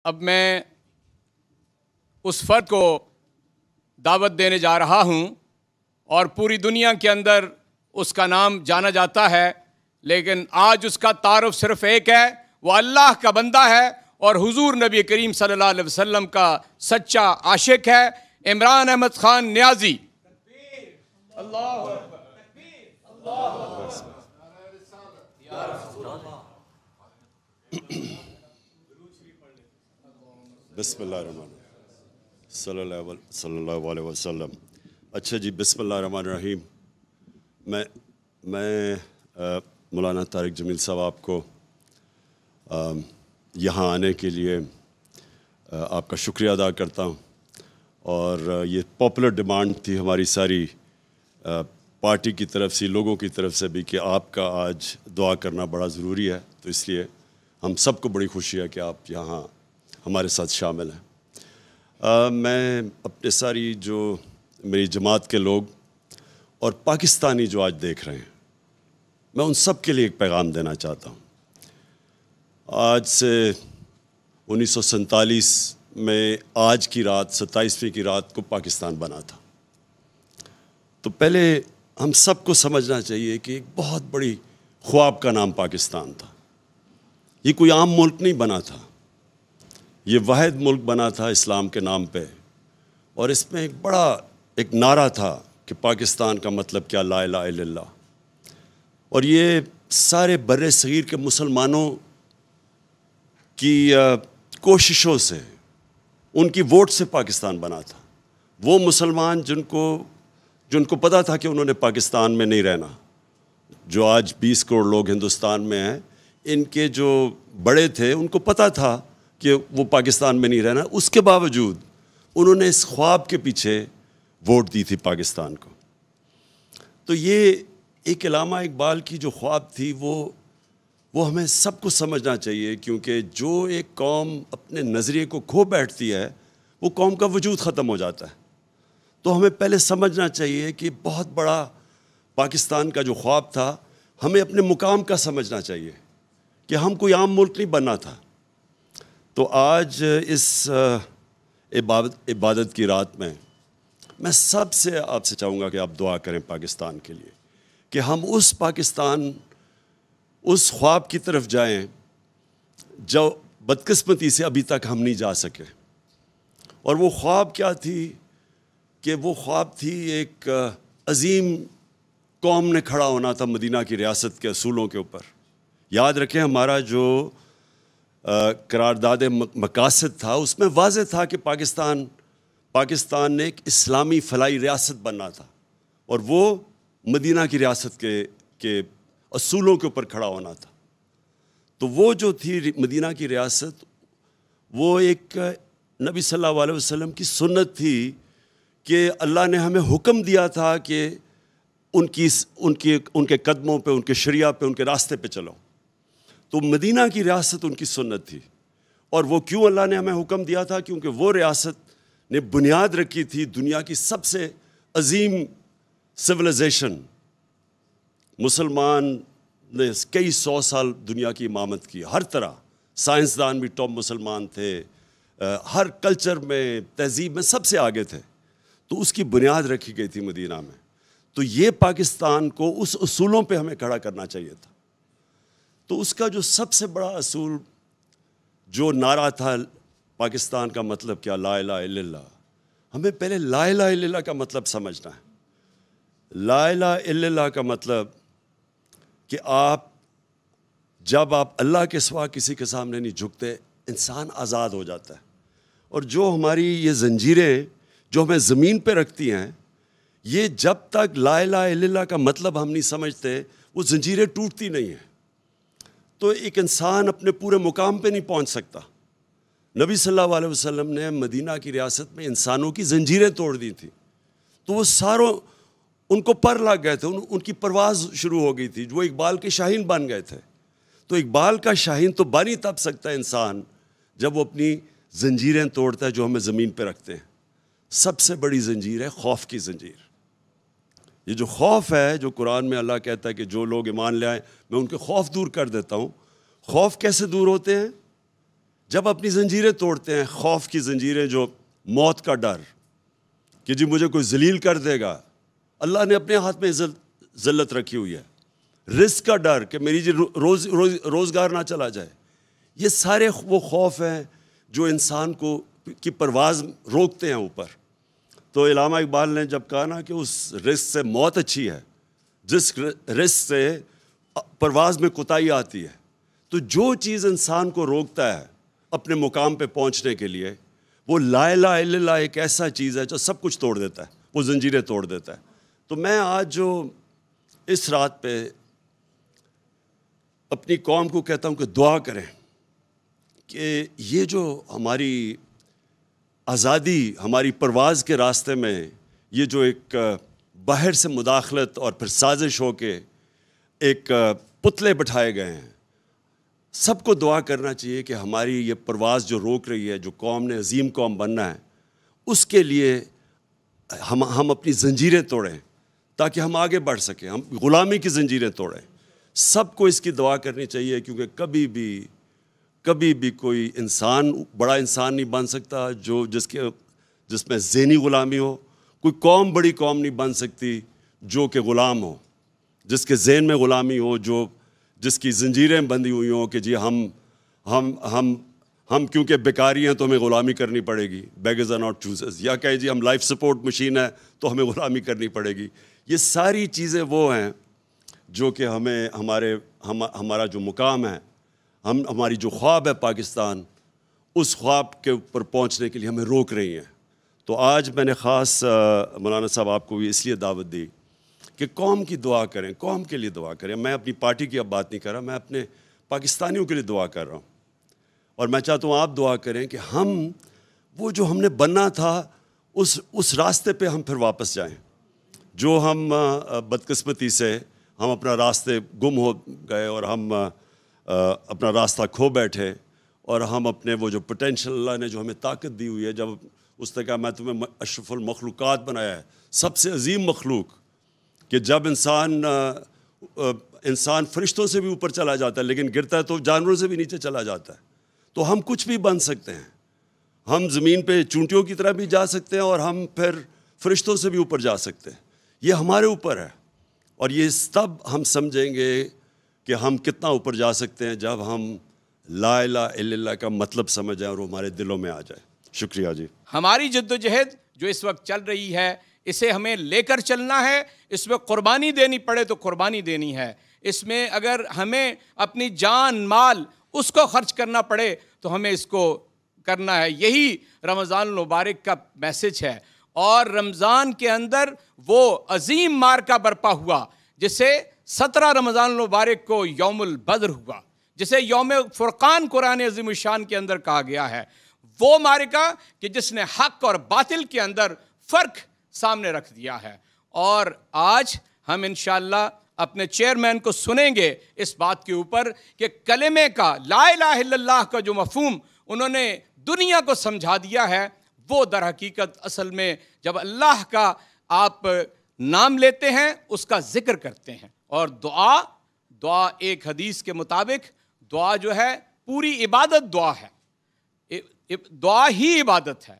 اب میں اس فرد کو دعوت دینے جا رہا ہوں اور پوری دنیا کے اندر اس کا نام جانا جاتا ہے، لیکن آج اس کا تعارف صرف ایک ہے، وہ اللہ کا بندہ ہے اور حضور نبی کریم صلی اللہ علیہ وسلم کا سچا عاشق ہے، عمران احمد خان نیازی۔ بسم اللہ الرحمن الرحیم صلی اللہ علیہ وسلم۔ اچھا جی، بسم اللہ الرحمن الرحیم۔ میں مولانا طارق جمیل صاحب کو یہاں آنے کے لیے آپ کا شکریہ ادا کرتا ہوں، اور یہ پاپولر ڈیمانڈ تھی ہماری ساری پارٹی کی طرف سے، لوگوں کی طرف سے بھی، کہ آپ کا آج دعا کرنا بڑا ضروری ہے، تو اس لیے ہم سب کو بڑی خوشی ہے کہ آپ یہاں ہمارے ساتھ شامل ہیں۔ میں اپنے ساری جو میری جماعت کے لوگ اور پاکستانی جو آج دیکھ رہے ہیں، میں ان سب کے لیے ایک پیغام دینا چاہتا ہوں۔ آج سے 1947 میں آج کی رات 27ویں کی رات کو پاکستان بنا تھا، تو پہلے ہم سب کو سمجھنا چاہیے کہ ایک بہت بڑی خواب کا نام پاکستان تھا۔ یہ کوئی عام ملک نہیں بنا تھا، یہ واحد ملک بنا تھا اسلام کے نام پہ، اور اس میں ایک نعرہ تھا کہ پاکستان کا مطلب کیا، لا الہ الا اللہ۔ اور یہ سارے بر صغیر کے مسلمانوں کی کوششوں سے، ان کی ووٹ سے پاکستان بنا تھا۔ وہ مسلمان جن کو پتہ تھا کہ انہوں نے پاکستان میں نہیں رہنا، جو آج 20 کروڑ لوگ ہندوستان میں ہیں، ان کے جو بڑے تھے ان کو پتہ تھا کہ وہ پاکستان میں نہیں رہنا، اس کے باوجود انہوں نے اس خواب کے پیچھے ووٹ دی تھی پاکستان کو۔ تو یہ ایک علامہ اقبال کی جو خواب تھی، وہ ہمیں سب کو سمجھنا چاہیے، کیونکہ جو ایک قوم اپنے نظریے کو کھو بیٹھتی ہے، وہ قوم کا وجود ختم ہو جاتا ہے۔ تو ہمیں پہلے سمجھنا چاہیے کہ بہت بڑا پاکستان کا جو خواب تھا، ہمیں اپنے مقام کا سمجھنا چاہیے کہ ہم کوئی عام ملک نہیں بننا تھا۔ تو آج اس عبادت کی رات میں سب سے آپ سے چاہوں گا کہ آپ دعا کریں پاکستان کے لیے، کہ ہم اس پاکستان، اس خواب کی طرف جائیں جو بدقسمتی سے ابھی تک ہم نہیں جا سکے۔ اور وہ خواب کیا تھی؟ کہ وہ خواب تھی ایک عظیم قوم نے کھڑا ہونا تھا مدینہ کی ریاست کے اصولوں کے اوپر۔ یاد رکھیں، ہمارا جو قرارداد مقاصد تھا، اس میں واضح تھا کہ پاکستان نے ایک اسلامی فلاحی ریاست بننا تھا، اور وہ مدینہ کی ریاست کے اصولوں کے اوپر کھڑا ہونا تھا۔ تو وہ جو تھی مدینہ کی ریاست، وہ ایک نبی صلی اللہ علیہ وسلم کی سنت تھی کہ اللہ نے ہمیں حکم دیا تھا کہ ان کے قدموں پہ، ان کے شریعہ پہ، ان کے راستے پہ چلو۔ تو مدینہ کی ریاست ان کی سنت تھی۔ اور وہ کیوں اللہ نے ہمیں حکم دیا تھا؟ کیونکہ وہ ریاست نے بنیاد رکھی تھی دنیا کی سب سے عظیم سویلائزیشن۔ مسلمان نے کئی 100 سال دنیا کی امامت کی، ہر طرح، سائنسدان بھی ٹاپ مسلمان تھے، ہر کلچر میں، تہذیب میں سب سے آگے تھے۔ تو اس کی بنیاد رکھی گئی تھی مدینہ میں۔ تو یہ پاکستان کو اس اصولوں پہ ہمیں کھڑا کرنا چاہیے تھا۔ تو اس کا جو سب سے بڑا اصول، جو نعرہ تھا، پاکستان کا مطلب کیا، لا الہ الا اللہ۔ ہمیں پہلے لا الہ الا اللہ کا مطلب سمجھنا ہے۔ لا الہ الا اللہ کا مطلب کہ جب آپ اللہ کے سوا کسی کے سامنے نہیں جھکتے، انسان آزاد ہو جاتا ہے۔ اور جو ہماری یہ زنجیریں جو ہمیں زمین پہ رکھتی ہیں، یہ جب تک لا الہ الا اللہ کا مطلب ہم نہیں سمجھتے، وہ زنجیریں ٹوٹتی نہیں ہیں۔ تو ایک انسان اپنے پورے مقام پہ نہیں پہنچ سکتا۔ نبی صلی اللہ علیہ وسلم نے مدینہ کی ریاست میں انسانوں کی زنجیریں توڑ دی تھیں، تو وہ ان کو پر لگ گئے تھے، ان کی پرواز شروع ہو گئی تھی، وہ اقبال کے شاہین بن گئے تھے۔ تو اقبال کا شاہین تو بن ہی تب سکتا ہے انسان جب وہ اپنی زنجیریں توڑتا ہے جو ہمیں زمین پہ رکھتے ہیں۔ سب سے بڑی زنجیر ہے خوف کی زنجیر۔ یہ جو خوف ہے، جو قرآن میں اللہ کہتا ہے کہ جو لوگ ایمان لے آئیں میں ان کے خوف دور کر دیتا ہوں۔ خوف کیسے دور ہوتے ہیں؟ جب اپنی زنجیریں توڑتے ہیں، خوف کی زنجیریں، جو موت کا ڈر کہ جی مجھے کوئی ذلیل کر دے گا، اللہ نے اپنے ہاتھ میں ذلت رکھی ہوئی ہے، رزق کا ڈر کہ میری جی روزگار نہ چلا جائے، یہ سارے وہ خوف ہیں جو انسان کو کی پرواز روکتے ہیں اوپر. تو علامہ اقبال نے جب کہا نا کہ اس رزق سے موت اچھی ہے جس رزق سے پرواز میں کوتاہی آتی ہے، تو جو چیز انسان کو روکتا ہے اپنے مقام پہ پہنچنے کے لیے، وہ لا الہ الا اللہ ایک ایسا چیز ہے جو سب کچھ توڑ دیتا ہے، وہ زنجیریں توڑ دیتا ہے. تو میں آج جو اس رات پہ اپنی قوم کو کہتا ہوں کہ دعا کریں کہ یہ جو ہماری آزادی، ہماری پرواز کے راستے میں یہ جو ایک باہر سے مداخلت اور پھر سازش ہو کے ایک پتلے بٹھائے گئے ہیں، سب کو دعا کرنا چاہیے کہ ہماری یہ پرواز جو روک رہی ہے، جو قوم نے عظیم قوم بننا ہے، اس کے لیے ہم اپنی زنجیریں توڑیں تاکہ ہم آگے بڑھ سکیں، ہم غلامی کی زنجیریں توڑیں. سب کو اس کی دعا کرنی چاہیے، کیونکہ کبھی بھی کوئی انسان بڑا انسان نہیں بن سکتا جس میں ذہنی غلامی ہو. کوئی قوم بڑی قوم نہیں بن سکتی جو کہ غلام ہو، جس کے ذہن میں غلامی ہو، جس کی زنجیریں بندھی ہوئی ہوں کہ جی ہم کیونکہ بیکاری ہیں تو ہمیں غلامی کرنی پڑے گی، بیگرز آر ناٹ چوزرز، یا کہ جی ہم لائف سپورٹ مشین ہے تو ہمیں غلامی کرنی پڑے گی. یہ ساری چیزیں وہ ہیں جو کہ ہمارا جو مقام ہے، ہماری جو خواب ہے پاکستان، اس خواب کے اوپر پہنچنے کے لیے ہمیں روک رہی ہیں. تو آج میں نے خاص مولانا صاحب آپ کو بھی اس لیے دعوت دی کہ قوم کی دعا کریں، قوم کے لیے دعا کریں. میں اپنی پارٹی کی اب بات نہیں کر رہا، میں اپنے پاکستانیوں کے لیے دعا کر رہا ہوں. اور میں چاہتا ہوں آپ دعا کریں کہ وہ جو ہم نے بننا تھا اس راستے پہ ہم پھر واپس جائیں. جو ہم بدقسمتی سے ہم اپنا راستے گم ہو گئے اور ہم اپنا راستہ کھو بیٹھے، اور ہم اپنے وہ جو پوٹینشیل اللہ نے جو ہمیں طاقت دی ہوئی ہے، جب اس نے کہا میں تمہیں اشرف المخلوقات بنایا ہے، سب سے عظیم مخلوق، کہ جب انسان فرشتوں سے بھی اوپر چلا جاتا ہے لیکن گرتا ہے تو جانوروں سے بھی نیچے چلا جاتا ہے. تو ہم کچھ بھی بن سکتے ہیں، ہم زمین پہ چونٹیوں کی طرح بھی جا سکتے ہیں اور ہم پھر فرشتوں سے بھی اوپر جا سکتے ہیں. یہ ہمارے اوپر ہے، اور یہ تب ہم سمجھیں گے کہ ہم کتنا اوپر جا سکتے ہیں جب ہم لا الہ الا اللہ کا مطلب سمجھ جائیں اور وہ ہمارے دلوں میں آ جائے. شکریہ جی. ہماری جدوجہد جو اس وقت چل رہی ہے، اسے ہمیں لے کر چلنا ہے. اس میں قربانی دینی پڑے تو قربانی دینی ہے. اس میں اگر ہمیں اپنی جان مال اس کو خرچ کرنا پڑے تو ہمیں اس کو کرنا ہے. یہی رمضان المبارک کا میسج ہے. اور رمضان کے اندر وہ عظیم معرکہ برپا ہوا جسے 17 رمضان المبارک کو یوم البدر ہوا، جسے یوم فرقان قرآن عظیم الشان کے اندر کہا گیا ہے. وہ معرکہ کہ جس نے حق اور باطل کے اندر فرق سامنے رکھ دیا ہے. اور آج ہم انشاءاللہ اپنے چیئرمین کو سنیں گے اس بات کے اوپر کہ کلمے کا، لا الہ الا اللہ کا جو مفہوم انہوں نے دنیا کو سمجھا دیا ہے، وہ در حقیقت اصل میں جب اللہ کا آپ نام لیتے ہیں اس کا ذکر کرتے ہیں. اور دعا ایک حدیث کے مطابق دعا جو ہے پوری عبادت دعا ہے. دعا ہی عبادت ہے.